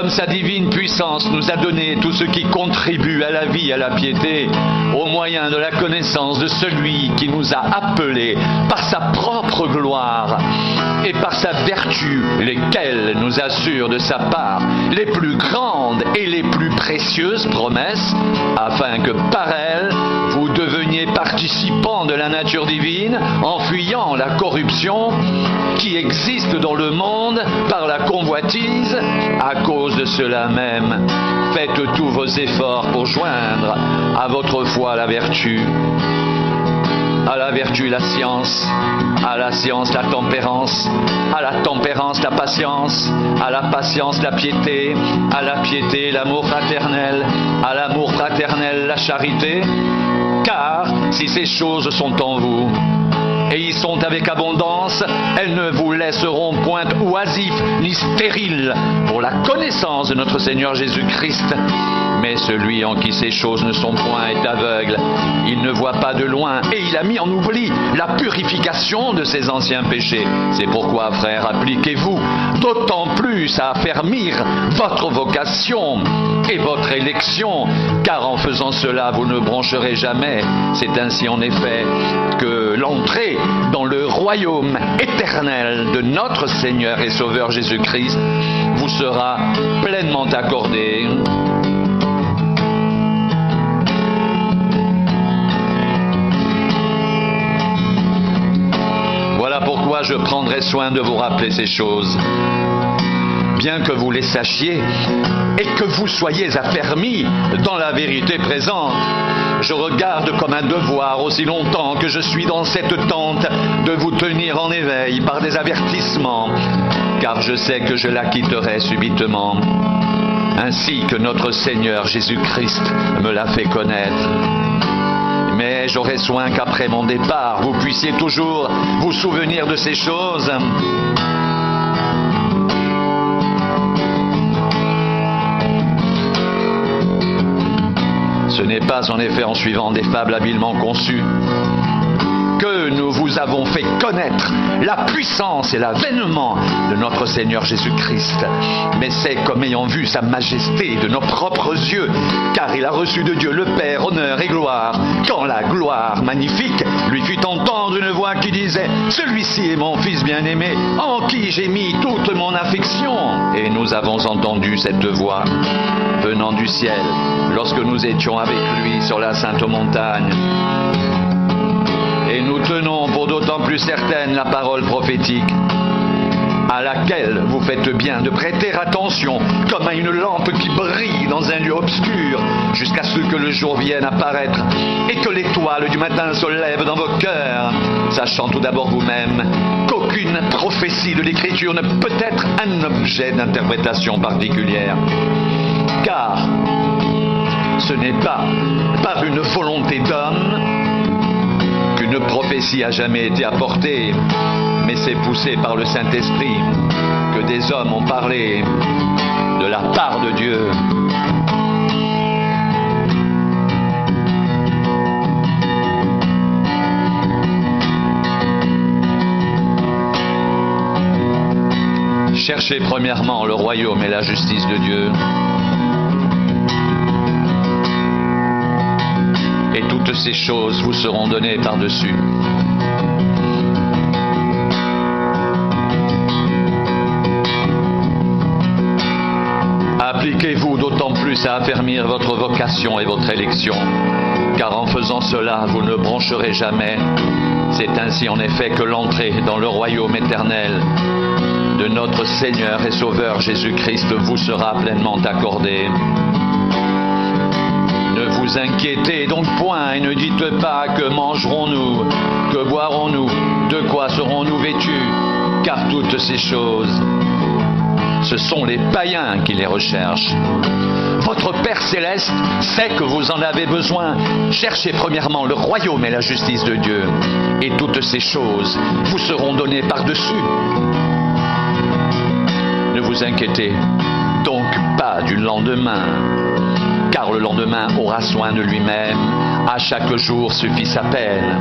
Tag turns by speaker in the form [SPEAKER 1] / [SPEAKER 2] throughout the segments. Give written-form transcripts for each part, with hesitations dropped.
[SPEAKER 1] comme sa divine puissance nous a donné tout ce qui contribue à la vie et à la piété, au moyen de la connaissance de celui qui nous a appelés par sa propre gloire et par sa vertu, lesquelles nous assurent de sa part les plus grandes et les plus précieuses promesses, afin que par elles, vous deveniez participants de la nature divine en fuyant la corruption qui existe dans le monde par la convoitise. À cause de cela même, faites tous vos efforts pour joindre à votre foi la vertu, à la vertu la science, à la science la tempérance, à la tempérance la patience, à la patience la piété, à la piété l'amour fraternel, à l'amour fraternel la charité. Car si ces choses sont en vous, et y sont avec abondance, elles ne vous laisseront point oisifs ni stériles pour la connaissance de notre Seigneur Jésus-Christ. Mais celui en qui ces choses ne sont point est aveugle. Il ne voit pas de loin et il a mis en oubli la purification de ses anciens péchés. C'est pourquoi, frères, appliquez-vous d'autant plus à affermir votre vocation et votre élection, car en faisant cela, vous ne broncherez jamais. C'est ainsi en effet que l'entrée dans le royaume éternel de notre Seigneur et Sauveur Jésus-Christ vous sera pleinement accordée. Voilà pourquoi je prendrai soin de vous rappeler ces choses, bien que vous les sachiez et que vous soyez affermis dans la vérité présente. Je regarde comme un devoir, aussi longtemps que je suis dans cette tente, de vous tenir en éveil par des avertissements, car je sais que je la quitterai subitement, ainsi que notre Seigneur Jésus-Christ me l'a fait connaître. Mais j'aurai soin qu'après mon départ, vous puissiez toujours vous souvenir de ces choses. Ce n'est pas en effet en suivant des fables habilement conçues que nous vous avons fait connaître la puissance et l'avènement de notre Seigneur Jésus-Christ, mais c'est comme ayant vu sa majesté de nos propres yeux, car il a reçu de Dieu le Père honneur et gloire, quand la gloire magnifique lui fit entendre une voix qui disait « Celui-ci est mon Fils bien-aimé, en qui j'ai mis toute mon affection. » Et nous avons entendu cette voix venant du ciel, lorsque nous étions avec lui sur la sainte montagne. Et nous tenons pour d'autant plus certaine la parole prophétique, à laquelle vous faites bien de prêter attention, comme à une lampe qui brille dans un lieu obscur, jusqu'à ce que le jour vienne apparaître, et que l'étoile du matin se lève dans vos cœurs, sachant tout d'abord vous-même qu'aucune prophétie de l'Écriture ne peut être un objet d'interprétation particulière. Car ce n'est pas par une volonté d'homme qu'une prophétie a jamais été apportée, mais c'est poussé par le Saint-Esprit que des hommes ont parlé de la part de Dieu. Cherchez premièrement le royaume et la justice de Dieu, et toutes ces choses vous seront données par-dessus. Appliquez-vous d'autant plus à affermir votre vocation et votre élection, car en faisant cela, vous ne broncherez jamais. C'est ainsi en effet que l'entrée dans le royaume éternel de notre Seigneur et Sauveur Jésus-Christ vous sera pleinement accordée. Ne vous inquiétez donc point et ne dites pas que mangerons-nous, que boirons-nous, de quoi serons-nous vêtus, car toutes ces choses, ce sont les païens qui les recherchent. Votre Père Céleste sait que vous en avez besoin. Cherchez premièrement le royaume et la justice de Dieu, et toutes ces choses vous seront données par-dessus. Ne vous inquiétez donc pas du lendemain, car le lendemain aura soin de lui-même. À chaque jour suffit sa peine.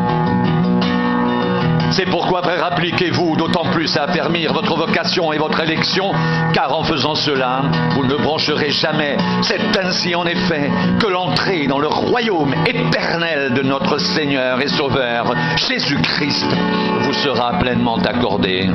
[SPEAKER 1] C'est pourquoi, frères, appliquez-vous d'autant plus à affermir votre vocation et votre élection, car en faisant cela, vous ne brancherez jamais. C'est ainsi en effet que l'entrée dans le royaume éternel de notre Seigneur et Sauveur, Jésus-Christ, vous sera pleinement accordée.